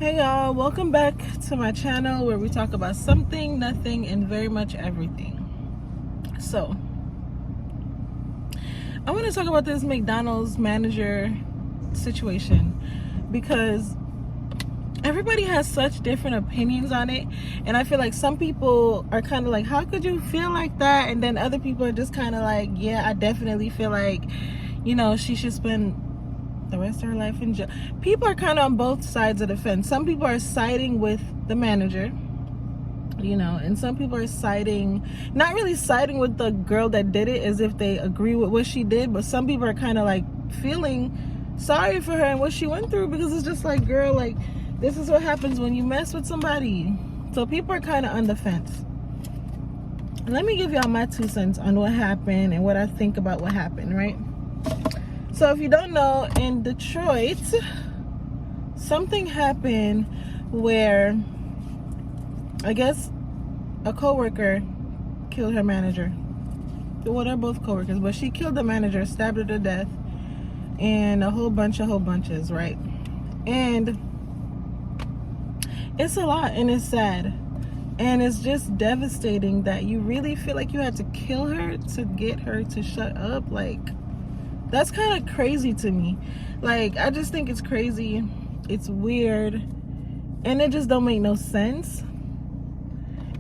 Hey y'all, welcome back to my channel where we talk about something, nothing, and very much everything. So, I want to talk about this McDonald's manager situation because everybody has such different opinions on it, and I feel like some people are kind of like, how could you feel like that? And then other people are just kind of like, yeah, I definitely feel like, she should spend the rest of her life in jail. People are kind of on both sides of the fence. Some people are siding with the manager, and some people are not really siding with the girl that did it as if they agree with what she did, but some people are kind of like feeling sorry for her and what she went through, because it's just like, girl, like, this is what happens when you mess with somebody. So people are kind of on the fence. Let me give y'all my 2 cents on what happened and what I think about what happened, right? So if you don't know, in Detroit, something happened where I guess a coworker killed her manager. Well, they're both coworkers, but she killed the manager, stabbed her to death, and a whole bunches, right? And it's a lot, and it's sad, and it's just devastating that you really feel like you had to kill her to get her to shut up. Like, that's kind of crazy to me. Like, I just think it's crazy, it's weird, and it just don't make no sense.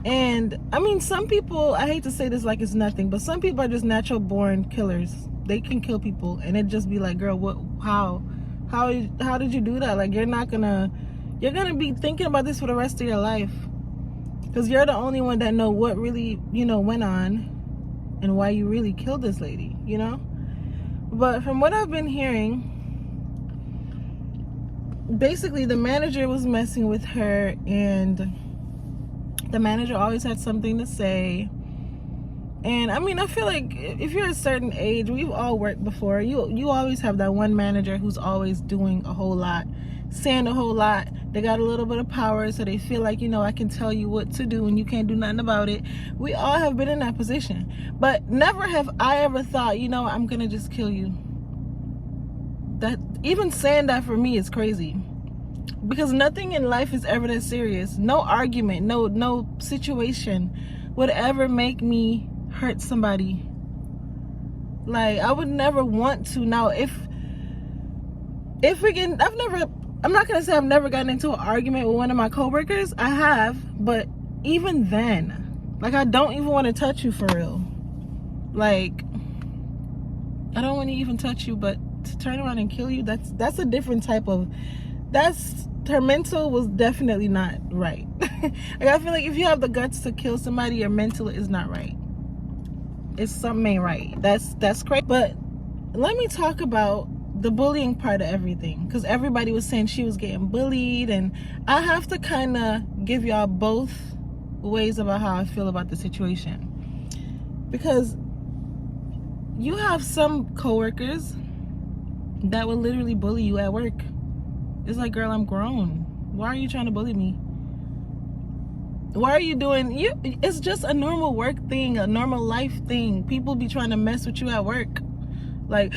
And I mean, some people, I hate to say this like it's nothing, but some people are just natural born killers. They can kill people, and it just be like, girl, what, how did you do that? Like, you're gonna be thinking about this for the rest of your life, because you're the only one that know what really, went on and why you really killed this lady, But from what I've been hearing, basically the manager was messing with her, and the manager always had something to say. And I mean, I feel like if you're a certain age, we've all worked before, you always have that one manager who's always doing a whole lot, saying a whole lot. They got a little bit of power, so they feel like, I can tell you what to do and you can't do nothing about it. We all have been in that position, but never have I ever thought, I'm gonna just kill you. That, even saying that for me is crazy, because nothing in life is ever that serious. No argument, no situation would ever make me hurt somebody. Like, I would never want to. Now, I'm not gonna say I've never gotten into an argument with one of my coworkers. I have, but even then, like, I don't even want to touch you for real. Like, I don't want to even touch you, but to turn around and kill you, that's a different type of, her mental was definitely not right. Like, I feel like if you have the guts to kill somebody, your mental is not right. It's something ain't right. That's crazy. But let me talk about the bullying part of everything, because everybody was saying she was getting bullied, and I have to kind of give y'all both ways about how I feel about the situation, because you have some coworkers that will literally bully you at work. It's like, girl, I'm grown. Why are you trying to bully me? Why are you doing you? It's just a normal work thing, a normal life thing. People be trying to mess with you at work. Like,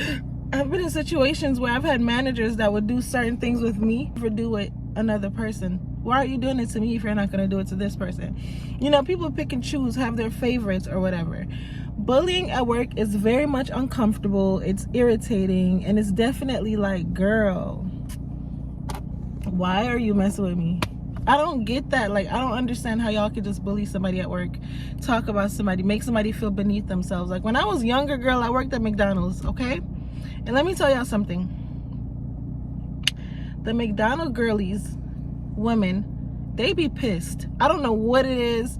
I've been in situations where I've had managers that would do certain things with me for do with another person. Why are you doing it to me if you're not going to do it to this person? People pick and choose, have their favorites or whatever. Bullying at work is very much uncomfortable. It's irritating, and it's definitely like, girl, why are you messing with me? I don't get that. Like, I don't understand how y'all could just bully somebody at work, talk about somebody, make somebody feel beneath themselves. Like, when I was younger, girl, I worked at McDonald's, okay? And let me tell y'all something. The McDonald's girlies, women, they be pissed. I don't know what it is.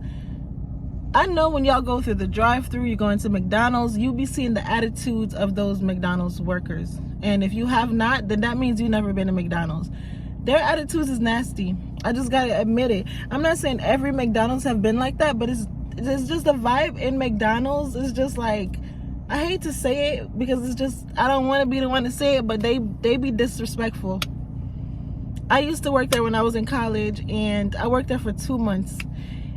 I know when y'all go through the drive-thru, you go into McDonald's, you be seeing the attitudes of those McDonald's workers. And if you have not, then that means you've never been to McDonald's. Their attitudes is nasty. I just gotta admit it. I'm not saying every McDonald's have been like that, but it's just the vibe in McDonald's is just like, I hate to say it because it's just, I don't want to be the one to say it, but they be disrespectful. I used to work there when I was in college, and I worked there for 2 months.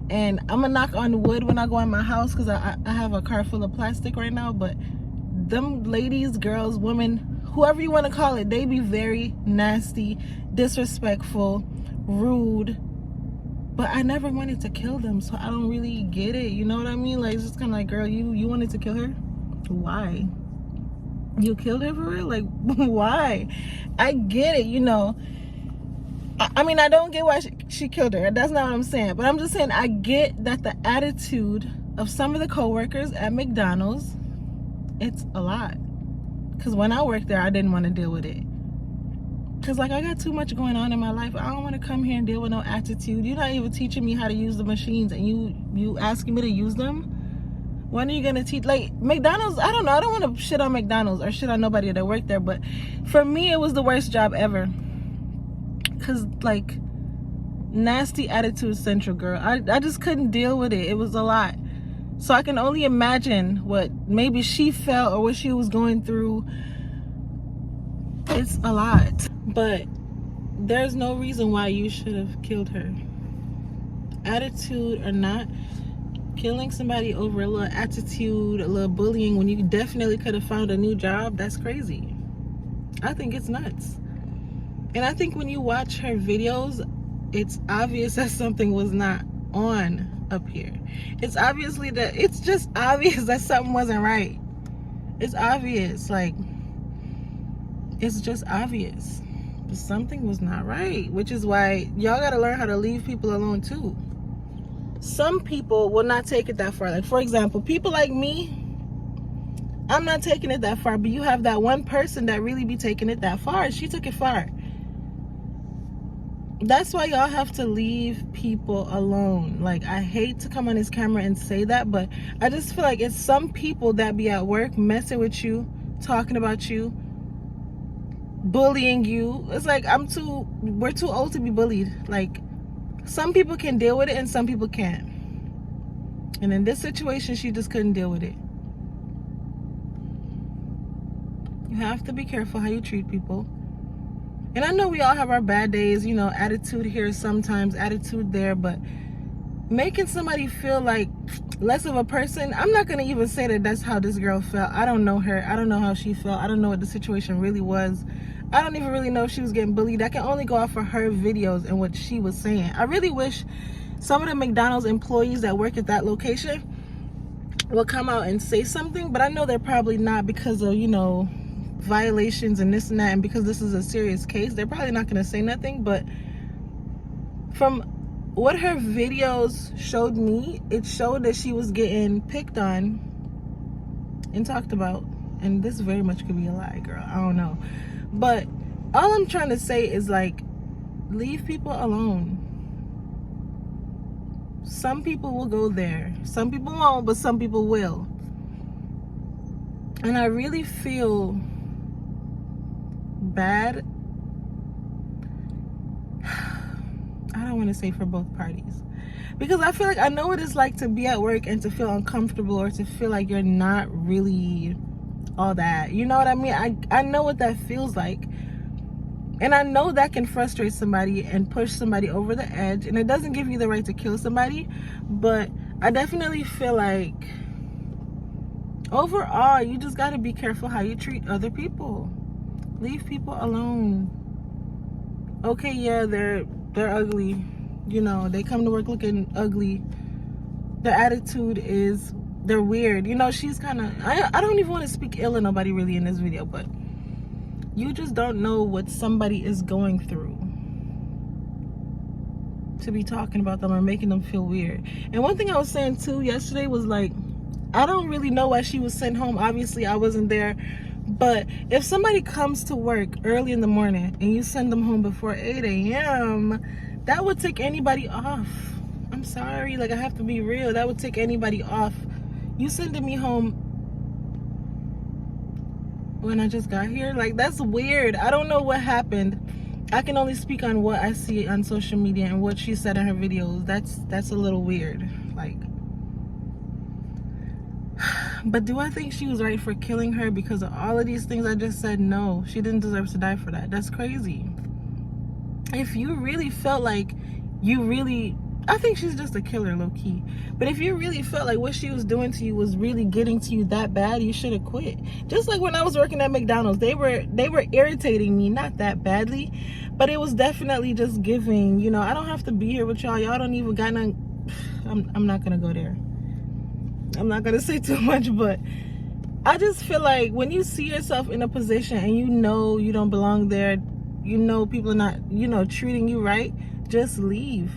And I'm gonna knock on wood when I go in my house, because I have a car full of plastic right now, but them ladies, girls, women, whoever you want to call it, they be very nasty, disrespectful, rude, but I never wanted to kill them, so I don't really get it. You know what I mean? Like, it's just kind of like, girl, you wanted to kill her? Why? You killed her for real? Like, why? I get it, you know. I mean, I don't get why she killed her. That's not what I'm saying. But I'm just saying, I get that the attitude of some of the co-workers at McDonald's, it's a lot. Because when I worked there, I didn't want to deal with it. Because, like, I got too much going on in my life. I don't want to come here and deal with no attitude. You're not even teaching me how to use the machines, and you asking me to use them? When are you going to teach? Like, McDonald's, I don't know. I don't want to shit on McDonald's or shit on nobody that worked there. But for me, it was the worst job ever. Because, like, nasty attitude central, girl. I just couldn't deal with it. It was a lot. So I can only imagine what maybe she felt or what she was going through. It's a lot. But there's no reason why you should have killed her. Attitude or not, killing somebody over a little attitude, a little bullying, when you definitely could have found a new job, that's crazy. I think it's nuts. And I think when you watch her videos, it's obvious that something was not on up here. It's just obvious that something wasn't right. It's obvious, like, it's just obvious. Something was not right, which is why y'all gotta learn how to leave people alone too. Some people will not take it that far. Like, for example, people like me, I'm not taking it that far, but you have that one person that really be taking it that far. She took it far. That's why y'all have to leave people alone. Like, I hate to come on this camera and say that, but I just feel like it's some people that be at work messing with you, talking about you, bullying you. It's like, we're too old to be bullied. Like, some people can deal with it and some people can't. And in this situation, she just couldn't deal with it. You have to be careful how you treat people. And I know we all have our bad days, you know, attitude here sometimes, attitude there, but making somebody feel like less of a person, I'm not going to even say that that's how this girl felt. I don't know her. I don't know how she felt. I don't know what the situation really was. I don't even really know if she was getting bullied. I can only go off of her videos and what she was saying. I really wish some of the McDonald's employees that work at that location will come out and say something, but I know they're probably not, because of, you know, violations and this and that, and because this is a serious case, they're probably not going to say nothing. But from what her videos showed me, it showed that she was getting picked on and talked about, and this very much could be a lie, girl. I don't know, but all I'm trying to say is, like, leave people alone. Some people will go there, some people won't, but some people will. And I really feel bad. I don't want to say for both parties, because I feel like I know what it's like to be at work and to feel uncomfortable, or to feel like you're not really all that. You know what I mean? I know what that feels like. And I know that can frustrate somebody and push somebody over the edge. And it doesn't give you the right to kill somebody. But I definitely feel like overall, you just got to be careful how you treat other people. Leave people alone. Okay, yeah, they're ugly. You know, they come to work looking ugly. Their attitude is, they're weird. You know, she's kind of, I don't even want to speak ill of nobody really in this video, but you just don't know what somebody is going through to be talking about them or making them feel weird. And one thing I was saying too yesterday was, like, I don't really know why she was sent home. Obviously, I wasn't there. But if somebody comes to work early in the morning and you send them home before 8 a.m., that would take anybody off. I'm sorry, like, I have to be real. That would take anybody off. You sending me home when I just got here, like, that's weird. I don't know what happened. I can only speak on what I see on social media and what she said in her videos. That's a little weird, like. But do I think she was right for killing her because of all of these things I just said? No, she didn't deserve to die for that. That's crazy. If you really felt like you really I think she's just a killer, low key. But if you really felt like what she was doing to you was really getting to you that bad, you should have quit. Just like when I was working at McDonald's, they were irritating me, not that badly, but it was definitely just giving, you know, I don't have to be here with y'all. Y'all don't even got none. I'm not gonna go there. I'm not gonna say too much, but I just feel like when you see yourself in a position and you know you don't belong there, you know people are not, you know, treating you right, just leave.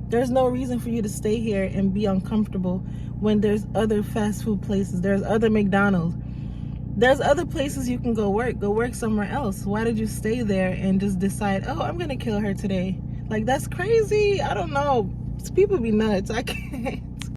There's no reason for you to stay here and be uncomfortable when there's other fast food places. There's other McDonald's. There's other places you can go work somewhere else. Why did you stay there and just decide, oh, I'm gonna kill her today? Like, that's crazy. I don't know. People be nuts. I can't.